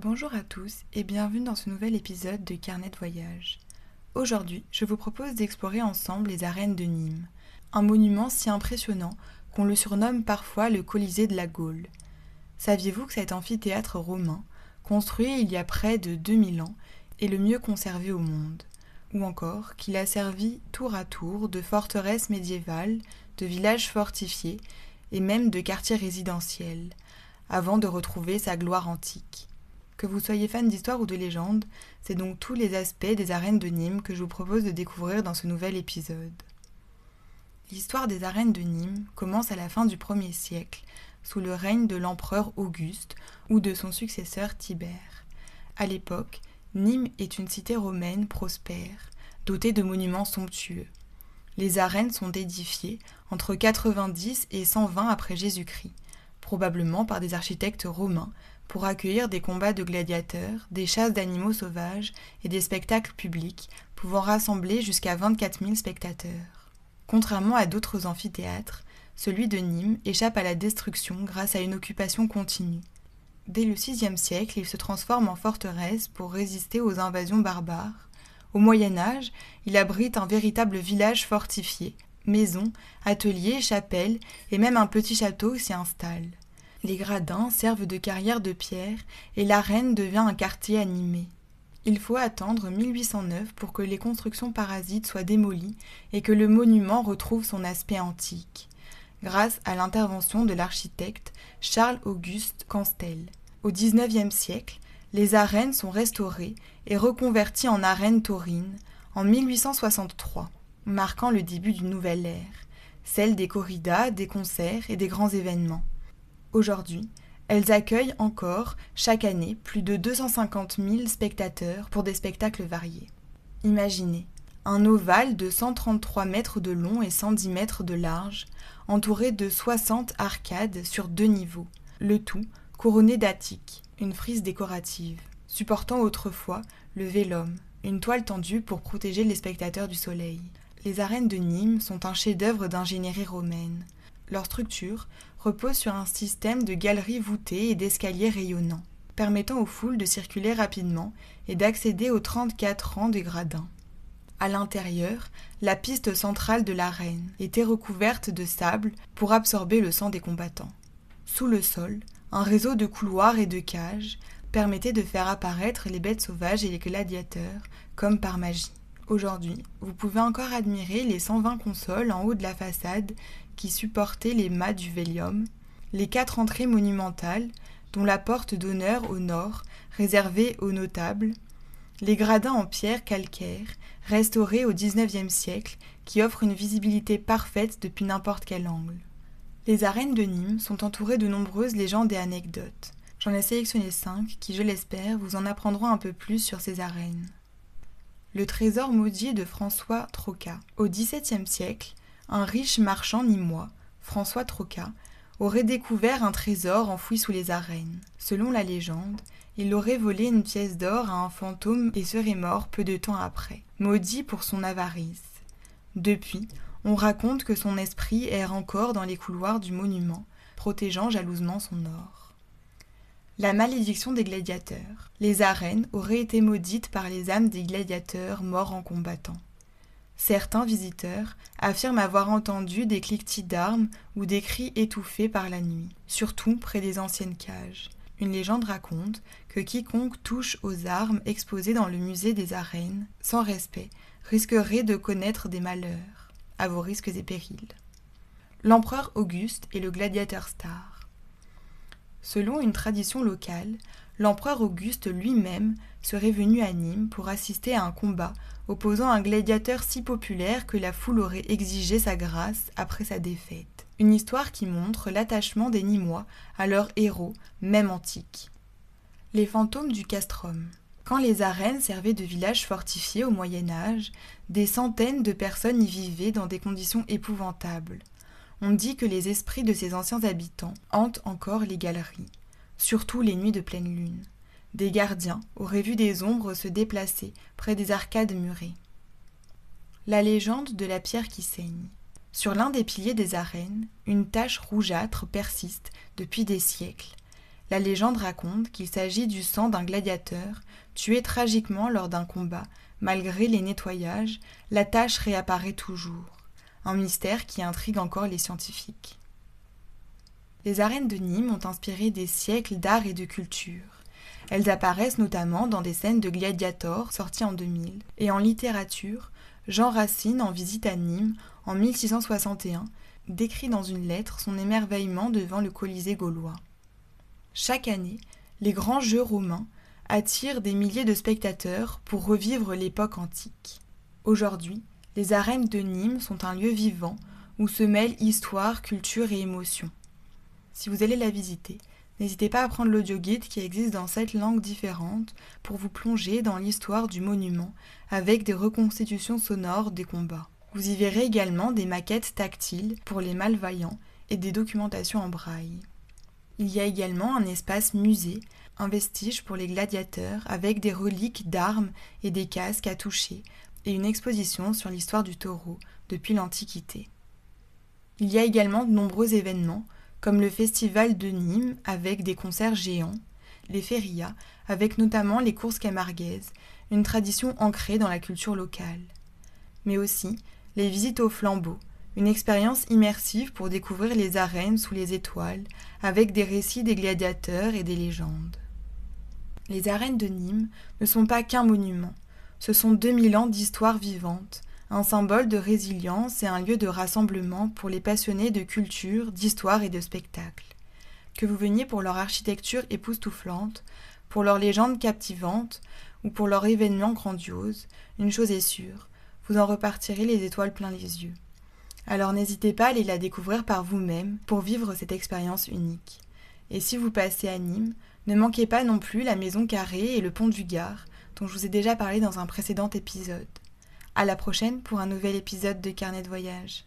Bonjour à tous et bienvenue dans ce nouvel épisode de Carnet de voyage. Aujourd'hui, je vous propose d'explorer ensemble les arènes de Nîmes, un monument si impressionnant qu'on le surnomme parfois le Colisée de la Gaule. Saviez-vous que cet amphithéâtre romain, construit il y a près de 2000 ans, est le mieux conservé au monde? Ou encore qu'il a servi tour à tour de forteresse médiévale, de village fortifié et même de quartier résidentiel, avant de retrouver sa gloire antique. Que vous soyez fan d'histoire ou de légende, c'est donc tous les aspects des arènes de Nîmes que je vous propose de découvrir dans ce nouvel épisode. L'histoire des arènes de Nîmes commence à la fin du 1er siècle, sous le règne de l'empereur Auguste ou de son successeur Tibère. À l'époque, Nîmes est une cité romaine prospère, dotée de monuments somptueux. Les arènes sont édifiées entre 90 et 120 après Jésus-Christ, probablement par des architectes romains, pour accueillir des combats de gladiateurs, des chasses d'animaux sauvages et des spectacles publics pouvant rassembler jusqu'à 24 000 spectateurs. Contrairement à d'autres amphithéâtres, celui de Nîmes échappe à la destruction grâce à une occupation continue. Dès le VIe siècle, il se transforme en forteresse pour résister aux invasions barbares. Au Moyen-Âge, il abrite un véritable village fortifié. Maisons, ateliers, chapelles et même un petit château s'y installent. Les gradins servent de carrière de pierre et l'arène devient un quartier animé. Il faut attendre 1809 pour que les constructions parasites soient démolies et que le monument retrouve son aspect antique, grâce à l'intervention de l'architecte Charles-Auguste Canstel. Au XIXe siècle, les arènes sont restaurées et reconverties en arènes taurines en 1863, marquant le début d'une nouvelle ère, celle des corridas, des concerts et des grands événements. Aujourd'hui, elles accueillent encore, chaque année, plus de 250 000 spectateurs pour des spectacles variés. Imaginez, un ovale de 133 mètres de long et 110 mètres de large, entouré de 60 arcades sur 2 niveaux, le tout couronné d'attiques, une frise décorative, supportant autrefois le vélum, une toile tendue pour protéger les spectateurs du soleil. Les arènes de Nîmes sont un chef-d'œuvre d'ingénierie romaine. Leur structure repose sur un système de galeries voûtées et d'escaliers rayonnants, permettant aux foules de circuler rapidement et d'accéder aux 34 rangs de gradins. À l'intérieur, la piste centrale de l'arène était recouverte de sable pour absorber le sang des combattants. Sous le sol, un réseau de couloirs et de cages permettait de faire apparaître les bêtes sauvages et les gladiateurs comme par magie. Aujourd'hui, vous pouvez encore admirer les 120 consoles en haut de la façade qui supportaient les mâts du Vélium, les 4 entrées monumentales, dont la porte d'honneur au nord, réservée aux notables, les gradins en pierre calcaire, restaurés au XIXe siècle, qui offrent une visibilité parfaite depuis n'importe quel angle. Les arènes de Nîmes sont entourées de nombreuses légendes et anecdotes. J'en ai sélectionné 5 qui, je l'espère, vous en apprendront un peu plus sur ces arènes. Le trésor maudit de François Trocat. Au XVIIe siècle, un riche marchand nîmois, François Trocat, aurait découvert un trésor enfoui sous les arènes. Selon la légende, il aurait volé une pièce d'or à un fantôme et serait mort peu de temps après, maudit pour son avarice. Depuis, on raconte que son esprit erre encore dans les couloirs du monument, protégeant jalousement son or. La malédiction des gladiateurs. Les arènes auraient été maudites par les âmes des gladiateurs morts en combattant. Certains visiteurs affirment avoir entendu des cliquetis d'armes ou des cris étouffés par la nuit, surtout près des anciennes cages. Une légende raconte que quiconque touche aux armes exposées dans le musée des arènes, sans respect, risquerait de connaître des malheurs, à vos risques et périls. L'empereur Auguste et le gladiateur star. Selon une tradition locale, l'empereur Auguste lui-même serait venu à Nîmes pour assister à un combat opposant un gladiateur si populaire que la foule aurait exigé sa grâce après sa défaite. Une histoire qui montre l'attachement des Nîmois à leurs héros, même antiques. Les fantômes du castrum. Quand les arènes servaient de village fortifié au Moyen-Âge, des centaines de personnes y vivaient dans des conditions épouvantables. On dit que les esprits de ces anciens habitants hantent encore les galeries, surtout les nuits de pleine lune. Des gardiens auraient vu des ombres se déplacer près des arcades murées. La légende de la pierre qui saigne. Sur l'un des piliers des arènes, une tache rougeâtre persiste depuis des siècles. La légende raconte qu'il s'agit du sang d'un gladiateur, tué tragiquement lors d'un combat. Malgré les nettoyages, la tache réapparaît toujours. Un mystère qui intrigue encore les scientifiques. Les arènes de Nîmes ont inspiré des siècles d'art et de culture. Elles apparaissent notamment dans des scènes de Gladiator sorties en 2000. Et en littérature, Jean Racine, en visite à Nîmes en 1661, décrit dans une lettre son émerveillement devant le Colisée gaulois. Chaque année, les grands jeux romains attirent des milliers de spectateurs pour revivre l'époque antique. Aujourd'hui, les arènes de Nîmes sont un lieu vivant où se mêlent histoire, culture et émotion. Si vous allez la visiter, n'hésitez pas à prendre l'audioguide qui existe dans 7 langues différentes pour vous plonger dans l'histoire du monument avec des reconstitutions sonores des combats. Vous y verrez également des maquettes tactiles pour les malvoyants et des documentations en braille. Il y a également un espace musée, un vestige pour les gladiateurs avec des reliques d'armes et des casques à toucher et une exposition sur l'histoire du taureau depuis l'Antiquité. Il y a également de nombreux événements comme le Festival de Nîmes avec des concerts géants, les férias avec notamment les courses camarguaises, une tradition ancrée dans la culture locale. Mais aussi les visites aux flambeaux, une expérience immersive pour découvrir les arènes sous les étoiles avec des récits des gladiateurs et des légendes. Les arènes de Nîmes ne sont pas qu'un monument, ce sont 2000 ans d'histoire vivante, un symbole de résilience et un lieu de rassemblement pour les passionnés de culture, d'histoire et de spectacle. Que vous veniez pour leur architecture époustouflante, pour leurs légendes captivantes ou pour leur événement grandiose, une chose est sûre, vous en repartirez les étoiles plein les yeux. Alors n'hésitez pas à aller la découvrir par vous-même pour vivre cette expérience unique. Et si vous passez à Nîmes, ne manquez pas non plus la maison carrée et le pont du Gard, dont je vous ai déjà parlé dans un précédent épisode. À la prochaine pour un nouvel épisode de Carnet de voyage.